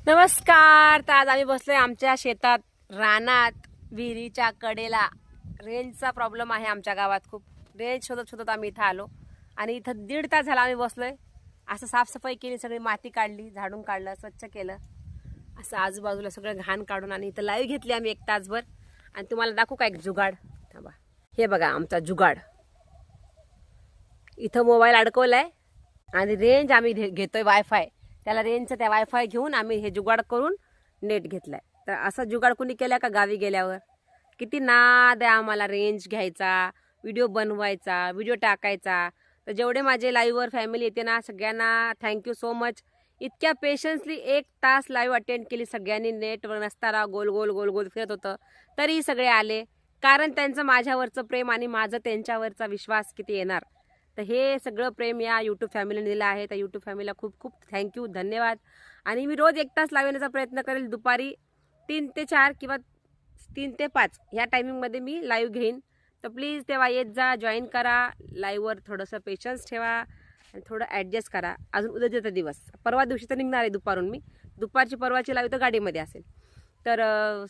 नमस्कार. तर आज आम्ही बसलोय आमच्या शेतात, रानात, विहिरीच्या कडेला. रेंजचा प्रॉब्लेम आहे आमच्या गावात खूप. रेंज शोधत शोधत आम्ही इथं आलो आणि इथं 1.5 तास झाला आम्ही बसलोय. असं साफसफाई केली, सगळी माती काढली, झाडून काढलं, स्वच्छ केलं, असं आजूबाजूला सगळं घाण काढून आणि इथं लाईव्ह घेतली आम्ही 1 तासभर. आणि तुम्हाला दाखवू का एक जुगाड? थांबा, हे बघा आमचा जुगाड. इथं मोबाईल अडकवलाय आणि रेंज आम्ही घेतोय वायफाय. त्याला रेंजचं त्या वायफाय घेऊन आम्ही हे जुगाड करून नेट घेतलाय. तर असा जुगाड कुणी केला का गावी गेल्यावर? किती नाद आहे आम्हाला रेंज घ्यायचा, व्हिडिओ बनवायचा, व्हिडिओ टाकायचा. तर जेवढे माझे लाईव्हवर फॅमिली येते ना, सगळ्यांना थँक्यू सो मच. इतक्या पेशन्सली 1 तास लाईव्ह अटेंड केली सगळ्यांनी. नेटवर नसताना गोल गोल गोल गोल फिरत होतं तरी सगळे आले, कारण त्यांचं माझ्यावरचं प्रेम आणि माझं त्यांच्यावरचा विश्वास किती येणार. तर हे सगळं प्रेम या यूट्यूब फॅमिलीने दिलं आहे. त्या यूट्यूब फॅमिलीला खूप खूप थँक्यू, धन्यवाद. आणि मी रोज 1 तास लावण्याचा प्रयत्न करेल. दुपारी 3 ते 4 किंवा 3 ते 5 ह्या टायमिंगमध्ये मी लाईव्ह घेईन. तर प्लीज तेव्हा येत जा, जॉईन करा. लाईव्हवर थोडंसं पेशन्स ठेवा आणि थोडं ॲडजस्ट करा. अजून उद्याचा दिवस, परवा दिवशी तर निघणार आहे दुपारून. मी दुपारची परवाची लाईव्ह तर गाडीमध्ये असेल. तर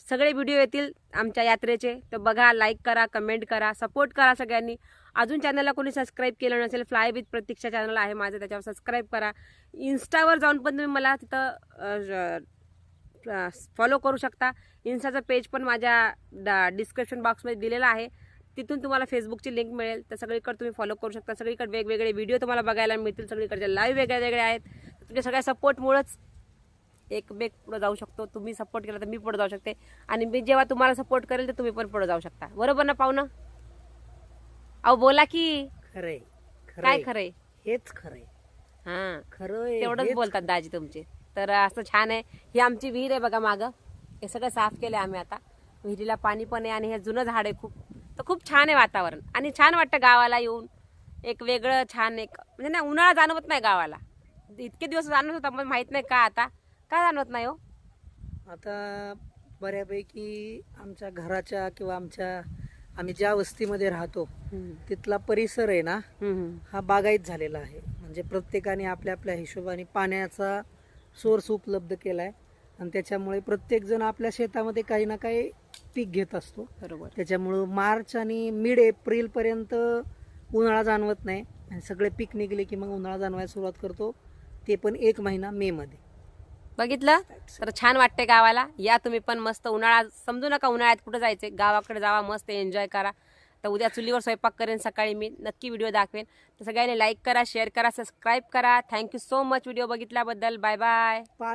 सगळे व्हिडिओ येतील आमच्या यात्रेचे. तर बघा, लाईक करा, कमेंट करा, सपोर्ट करा सगळ्यांनी. अजून चॅनलला कोणी सबस्क्राईब केलं नसेल, फ्लाय विथ प्रतीक्षा चॅनल आहे माझं, त्याच्यावर सबस्क्राईब करा. इन्स्टावर जाऊन पण तुम्ही मला तिथं फॉलो करू शकता. इन्स्टाचं पेज पण माझ्या डिस्क्रिप्शन बॉक्समध्ये दिलेलं आहे. तिथून तुम्हाला फेसबुकची लिंक मिळेल. तर सगळीकडे तुम्ही फॉलो करू शकता. सगळीकडे वेगवेगळे व्हिडिओ तुम्हाला बघायला मिळतील. सगळीकडचे लाईव्ह वेगळे वेगळे आहेत. तुमच्या सगळ्या सपोर्टमुळेच एक पुढे जाऊ शकतो. तुम्ही सपोर्ट केला तर मी पुढे जाऊ शकते, आणि मी जेव्हा तुम्हाला सपोर्ट करेल तर तुम्ही पण पुढे जाऊ शकता. बरोबर ना पाहुणं? अहो बोला की. खरंय काय खरंय? हेच खरंय. हा, खरंय तेवढंच बोलतात दाजी तुमचे. तर असं छान आहे. ही आमची विहीर आहे बघा मागं. हे सगळं साफ केलंय आम्ही आता. विहिरीला पाणी पण आहे आणि हे जुनं झाड आहे खूप. तर खूप छान आहे वातावरण आणि छान वाटतं गावाला येऊन. एक वेगळं छान, एक म्हणजे ना, उन्हाळा जाणवत नाही गावाला. इतके दिवस जाणवत होता, पण माहित नाही का आता काय जाणवत नाही हो. आता बऱ्यापैकी आमच्या घराच्या किंवा आम्ही ज्या वस्तीमध्ये राहतो तिथला परिसर आहे ना, हा बागायत झालेला आहे. म्हणजे प्रत्येकाने आपल्या आपल्या हिशोबाने पाण्याचा सोर्स उपलब्ध केलाय आणि त्याच्यामुळे प्रत्येक जण आपल्या शेतामध्ये काही ना काही पीक घेत असतो. बरोबर. त्याच्यामुळं मार्च आणि मिड एप्रिल पर्यंत उन्हाळा जाणवत नाही आणि सगळे पीक निघले की मग उन्हाळा जाणवायला सुरुवात करतो. ते पण 1 महिना मे मध्ये. बघितलं तर छान वाटते गावाला. या तुम्ही पण. मस्त उन्हाळा समजू नका, उन्हाळ्यात कुठं जायचे, गावाकडे जावा, मस्त एन्जॉय करा. तर उद्या चुलीवर स्वयंपाक करेन सकाळी, मी नक्की व्हिडिओ दाखवेन. तर सगळ्यांनी लाईक करा, शेअर करा, सबस्क्राईब करा. थँक्यू सो मच व्हिडिओ बघितल्याबद्दल. Bye bye. पाय